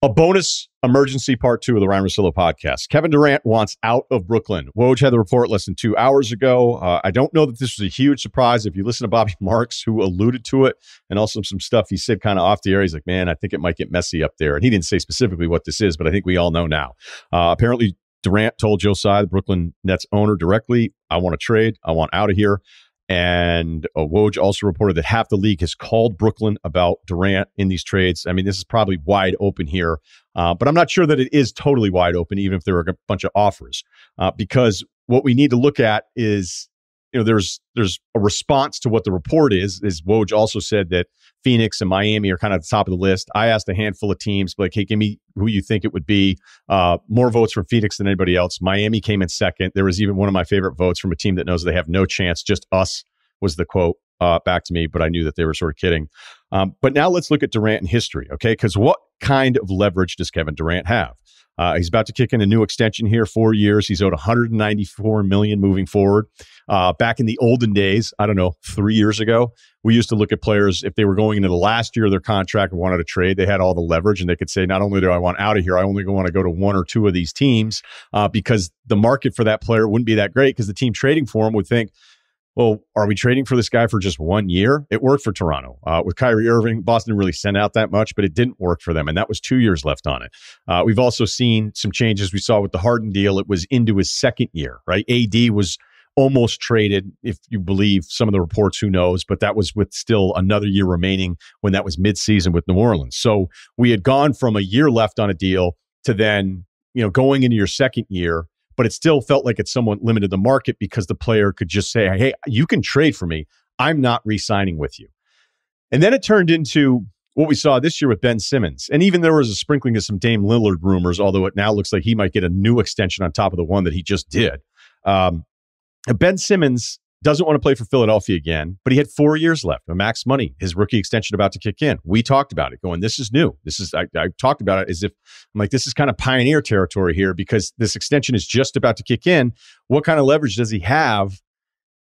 A bonus emergency part 2 of the Ryen Russillo podcast. Kevin Durant wants out of Brooklyn. Woj had the report less than 2 hours ago. I don't know that this was a huge surprise. If you listen to Bobby Marks, who alluded to it, and also some stuff he said kind of off the air, he's like, man, I think it might get messy up there. And he didn't say specifically what this is, but I think we all know now. Apparently, Durant told Joe Tsai, the Brooklyn Nets owner, directly, I want to trade. I want out of here. And Woj also reported that half the league has called Brooklyn about Durant in these trades. I mean, this is probably wide open here, but I'm not sure that it is totally wide open, even if there are a bunch of offers, because what we need to look at is, there's a response to what the report is Woj also said that Phoenix and Miami are kind of at the top of the list. I asked a handful of teams, like, hey, give me who you think it would be. More votes from Phoenix than anybody else. Miami came in second. There was even one of my favorite votes from a team that knows they have no chance. Just us was the quote back to me, but I knew that they were sort of kidding. But now let's look at Durant in history, okay? Because what kind of leverage does Kevin Durant have? He's about to kick in a new extension here, 4 years. He's owed $194 million moving forward. Back in the olden days, I don't know, 3 years ago, we used to look at players, if they were going into the last year of their contract and wanted to trade, they had all the leverage, and they could say, not only do I want out of here, I only want to go to one or two of these teams, because the market for that player wouldn't be that great, because the team trading for him would think, well, are we trading for this guy for just 1 year? It worked for Toronto. With Kyrie Irving, Boston didn't really send out that much, but it didn't work for them, and that was 2 years left on it. We've also seen some changes. We saw with the Harden deal, it was into his second year, right? AD was almost traded, if you believe some of the reports, who knows, but that was with still another year remaining when that was midseason with New Orleans. So we had gone from a year left on a deal to then, going into your second year, but it still felt like it somewhat limited the market because the player could just say, hey, you can trade for me. I'm not re-signing with you. And then it turned into what we saw this year with Ben Simmons. And even there was a sprinkling of some Dame Lillard rumors, although it now looks like he might get a new extension on top of the one that he just did. Ben Simmons doesn't want to play for Philadelphia again, but he had 4 years left, a max money, his rookie extension about to kick in. We talked about it going, this is new. I talked about it as if I'm like, this is kind of pioneer territory here, because this extension is just about to kick in. What kind of leverage does he have?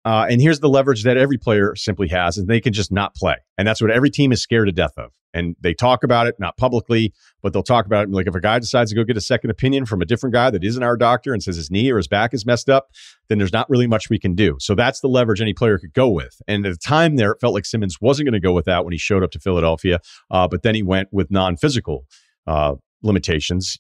And here's the leverage that every player simply has, and they can just not play. And that's what every team is scared to death of. And they talk about it, not publicly, but they'll talk about it. Like, if a guy decides to go get a second opinion from a different guy that isn't our doctor and says his knee or his back is messed up, then there's not really much we can do. So that's the leverage any player could go with. And at the time there, it felt like Simmons wasn't going to go with that when he showed up to Philadelphia. But then he went with non-physical limitations.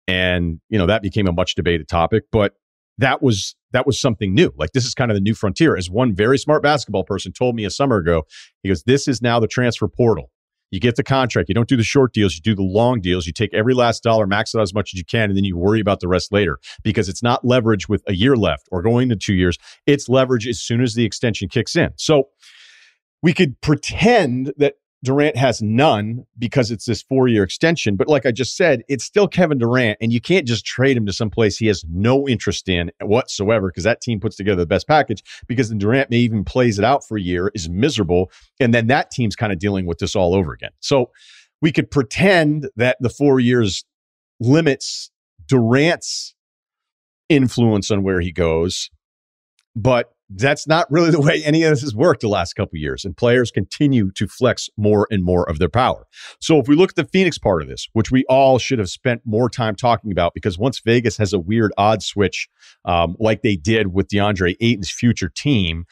And, that became a much debated topic. But that was something new. Like, this is kind of the new frontier. As one very smart basketball person told me a summer ago, he goes, this is now the transfer portal. You get the contract. You don't do the short deals. You do the long deals. You take every last dollar, max it out as much as you can, and then you worry about the rest later, because it's not leverage with a year left or going to 2 years. It's leverage as soon as the extension kicks in. So we could pretend that Durant has none because it's this 4-year extension. But like I just said, it's still Kevin Durant, and you can't just trade him to some place he has no interest in whatsoever, because that team puts together the best package, because then Durant may even plays it out for a year, is miserable, and then that team's kind of dealing with this all over again. So we could pretend that the 4 years limits Durant's influence on where he goes, but that's not really the way any of this has worked the last couple of years, and players continue to flex more and more of their power. So if we look at the Phoenix part of this, which we all should have spent more time talking about, because once Vegas has a weird odd switch, like they did with DeAndre Ayton's future team,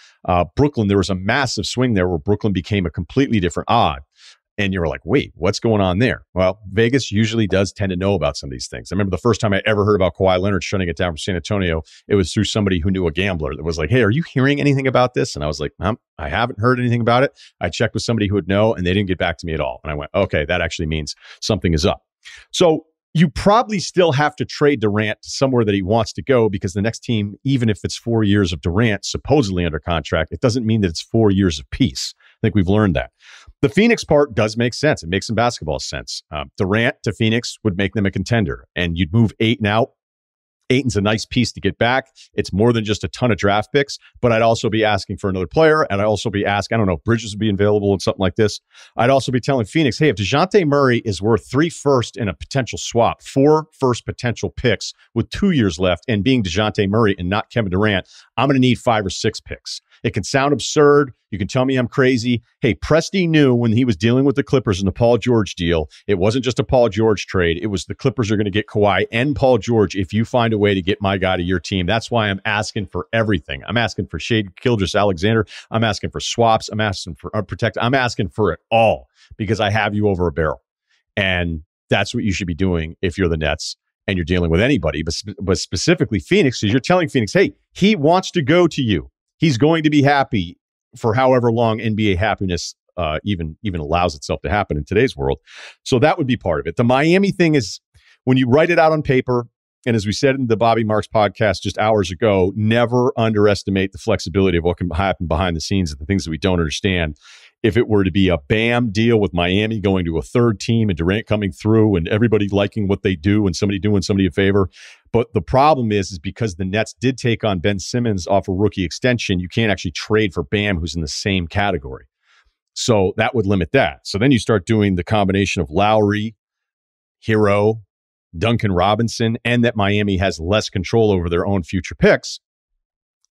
Brooklyn, there was a massive swing there where Brooklyn became a completely different odd. And you were like, wait, what's going on there? Well, Vegas usually does tend to know about some of these things. I remember the first time I ever heard about Kawhi Leonard shutting it down from San Antonio, it was through somebody who knew a gambler that was like, hey, are you hearing anything about this? And I was like, I haven't heard anything about it. I checked with somebody who would know, and they didn't get back to me at all. And I went, okay, that actually means something is up. So you probably still have to trade Durant to somewhere that he wants to go, because the next team, even if it's 4 years of Durant supposedly under contract, it doesn't mean that it's 4 years of peace. I think we've learned that. The Phoenix part does make sense. It makes some basketball sense. Durant to Phoenix would make them a contender, and you'd move Ayton out. Ayton's a nice piece to get back. It's more than just a ton of draft picks, but I'd also be asking for another player, and I'd also be asking, I don't know, Bridges would be available in something like this. I'd also be telling Phoenix, hey, if DeJounte Murray is worth 3 firsts in a potential swap, 4 first potential picks with 2 years left, and being DeJounte Murray and not Kevin Durant, I'm going to need 5 or 6 picks. It can sound absurd. You can tell me I'm crazy. Hey, Presti knew when he was dealing with the Clippers in the Paul George deal, it wasn't just a Paul George trade. It was the Clippers are going to get Kawhi and Paul George if you find a way to get my guy to your team. That's why I'm asking for everything. I'm asking for Shea Gilgeous-Alexander. I'm asking for swaps. I'm asking for unprotected. I'm asking for it all because I have you over a barrel. And that's what you should be doing if you're the Nets and you're dealing with anybody, but specifically Phoenix, because you're telling Phoenix, hey, he wants to go to you. He's going to be happy for however long NBA happiness even allows itself to happen in today's world. So that would be part of it. The Miami thing is when you write it out on paper, and as we said in the Bobby Marks podcast just hours ago, never underestimate the flexibility of what can happen behind the scenes and the things that we don't understand. If it were to be a BAM deal with Miami going to a third team and Durant coming through and everybody liking what they do and somebody doing somebody a favor. But the problem is because the Nets did take on Ben Simmons off a rookie extension, you can't actually trade for BAM, who's in the same category. So that would limit that. So then you start doing the combination of Lowry, Hero, Duncan Robinson, and that Miami has less control over their own future picks.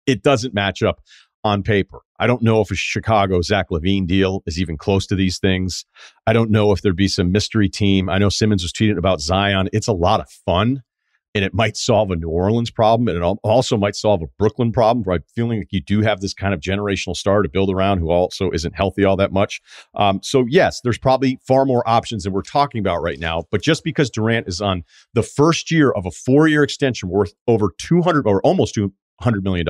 It doesn't match up on paper. I don't know if a Chicago Zach LaVine deal is even close to these things. I don't know if there'd be some mystery team. I know Simmons was tweeting about Zion. It's a lot of fun, and it might solve a New Orleans problem, and it also might solve a Brooklyn problem, where I'm feeling like you do have this kind of generational star to build around who also isn't healthy all that much. So yes, there's probably far more options than we're talking about right now, but just because Durant is on the first year of a 4-year extension worth over 200 or almost $200 million,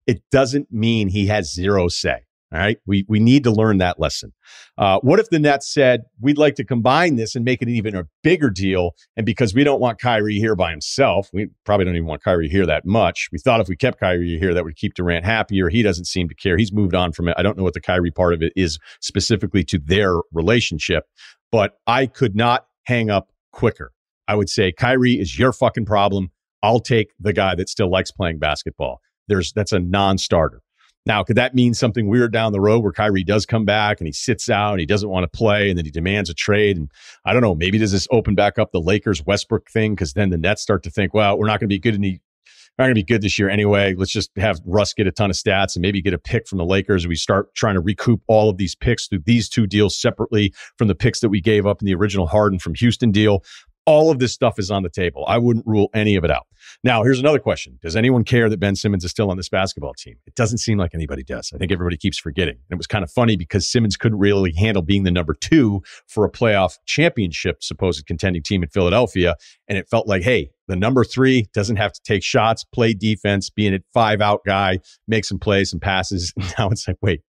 it doesn't mean he has zero say. All right. We need to learn that lesson. What if the Nets said, we'd like to combine this and make it even a bigger deal? And because we don't want Kyrie here by himself, we probably don't even want Kyrie here that much. We thought if we kept Kyrie here, that would keep Durant happier. He doesn't seem to care. He's moved on from it. I don't know what the Kyrie part of it is specifically to their relationship, but I could not hang up quicker. I would say, Kyrie is your fucking problem. I'll take the guy that still likes playing basketball. That's a non-starter. Now, could that mean something weird down the road where Kyrie does come back and he sits out and he doesn't want to play and then he demands a trade? And I don't know, maybe does this open back up the Lakers Westbrook thing? Because then the Nets start to think, well, we're not going to be good this year anyway. Let's just have Russ get a ton of stats and maybe get a pick from the Lakers. We start trying to recoup all of these picks through these two deals separately from the picks that we gave up in the original Harden from Houston deal. All of this stuff is on the table. I wouldn't rule any of it out. Now, here's another question. Does anyone care that Ben Simmons is still on this basketball team? It doesn't seem like anybody does. I think everybody keeps forgetting. And it was kind of funny because Simmons couldn't really handle being the number 2 for a playoff championship supposed contending team in Philadelphia. And it felt like, hey, the number 3 doesn't have to take shots, play defense, be an 5-out guy, make some plays and passes. Now it's like, wait,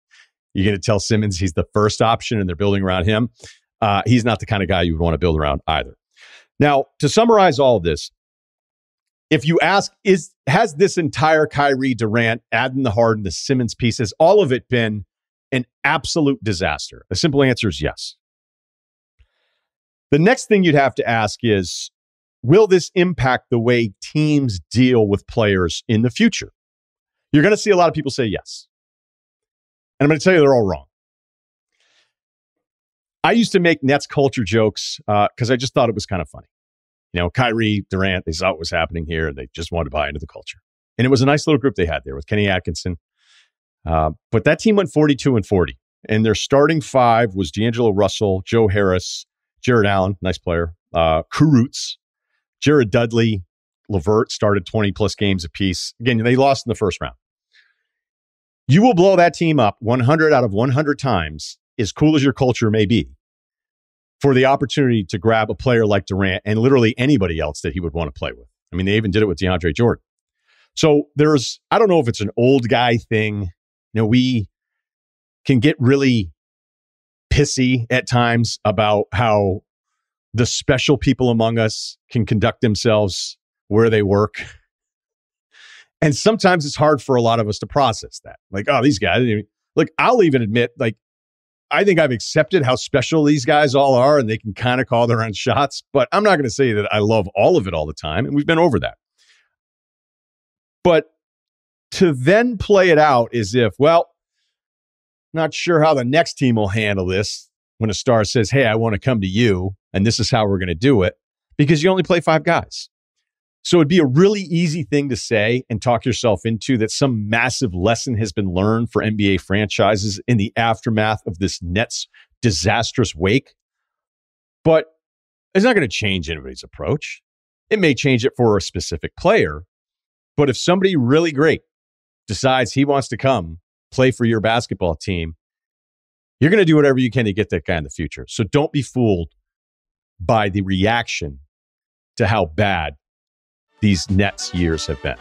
you're going to tell Simmons he's the first option and they're building around him? He's not the kind of guy you would want to build around either. Now, to summarize all of this, if you ask, has this entire Kyrie, Durant, adding the Harden, the Simmons pieces, all of it been an absolute disaster? The simple answer is yes. The next thing you'd have to ask is, will this impact the way teams deal with players in the future? You're going to see a lot of people say yes. And I'm going to tell you they're all wrong. I used to make Nets culture jokes because I just thought it was kind of funny. You know, Kyrie, Durant, they saw what was happening here and they just wanted to buy into the culture. And it was a nice little group they had there with Kenny Atkinson. But that team went 42-40. And their starting 5 was D'Angelo Russell, Joe Harris, Jared Allen, nice player, Kurucs, Jared Dudley, LeVert started 20-plus games apiece. Again, they lost in the first round. You will blow that team up 100 out of 100 times, as cool as your culture may be, for the opportunity to grab a player like Durant and literally anybody else that he would want to play with. I mean, they even did it with DeAndre Jordan. So I don't know if it's an old guy thing. You know, we can get really pissy at times about how the special people among us can conduct themselves where they work. And sometimes it's hard for a lot of us to process that. Like, oh, these guys, like, I'll even admit, like, I think I've accepted how special these guys all are and they can kind of call their own shots, but I'm not going to say that I love all of it all the time. And we've been over that. But to then play it out as if, well, not sure how the next team will handle this when a star says, hey, I want to come to you and this is how we're going to do it, because you only play 5 guys. So it'd be a really easy thing to say and talk yourself into that some massive lesson has been learned for NBA franchises in the aftermath of this Nets disastrous wake. But it's not going to change anybody's approach. It may change it for a specific player. But if somebody really great decides he wants to come play for your basketball team, you're going to do whatever you can to get that guy in the future. So don't be fooled by the reaction to how bad these Nets years have been.